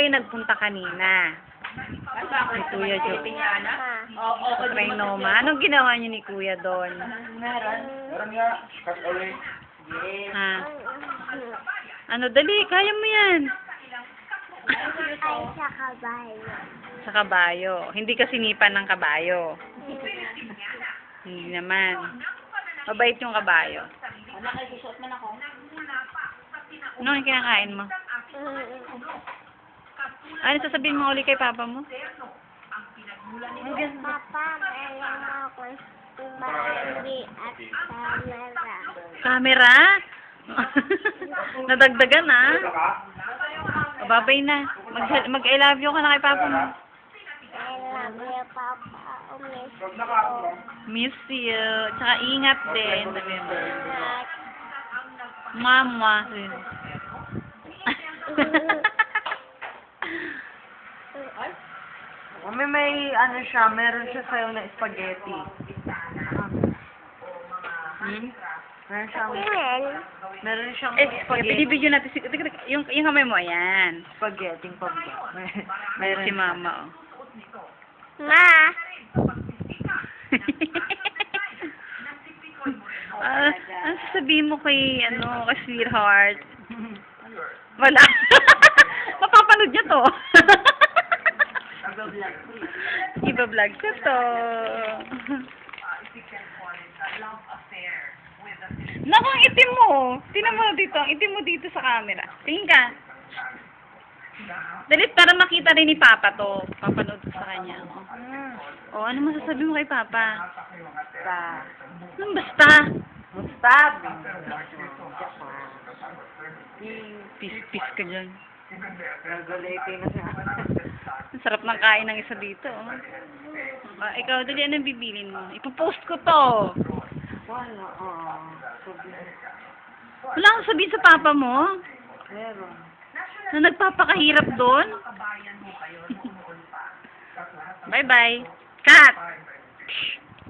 kayo nagpunta kanina? Ni Kuya Jo. Sa Trinoma. Anong ginawa niyo ni Kuya doon? Meron nga. Cut ulit. Ha? Ano, dali, kaya mo yan. Ay, sa kabayo. Sa kabayo. Hindi ka sinipan ng kabayo. Hindi naman. Mabait yung kabayo. Ano ang kinakain mo? Ano sasabihin mo uli kay papa mo? Papa, meron ako Barbie at camera. Camera? Nadagdagan ah. O, babay na. Mag-I love you ka na kay papa mo. I love you, Papa. Miss you. Miss you. Tsaka ingat din. Ingat. Mama. May ano siya, meron siya sa'yo na spaghetti. Meron siyang, Amen. meron siyang spaghetti. Binibidyo natin. Yung kamay mo, ayan. Spaghetti pabba. Meron si mama, oh. Ma. Ano sasabihin mo kay, kay sweetheart? Wala. Mapapanood niya to. Iba-vlog siya to. Naku, ang itim mo. Tingnan mo dito. Ang itim mo dito sa camera. Tingin ka. Dali, para makita rin ni Papa to. Papanood sa kanya. Oh, ano masasabi mo kay Papa? Basta. Anong basta? Mustab. Pis-pis ka dyan. Nagulete na siya. Ang sarap ng kain ng isa dito. Oh. Ikaw, dali, anong bibilin mo? Ipopost ko to. Wala. Wala akong sabihin sa Papa mo? Meron. Na nagpapakahirap doon? Bye-bye. Cut!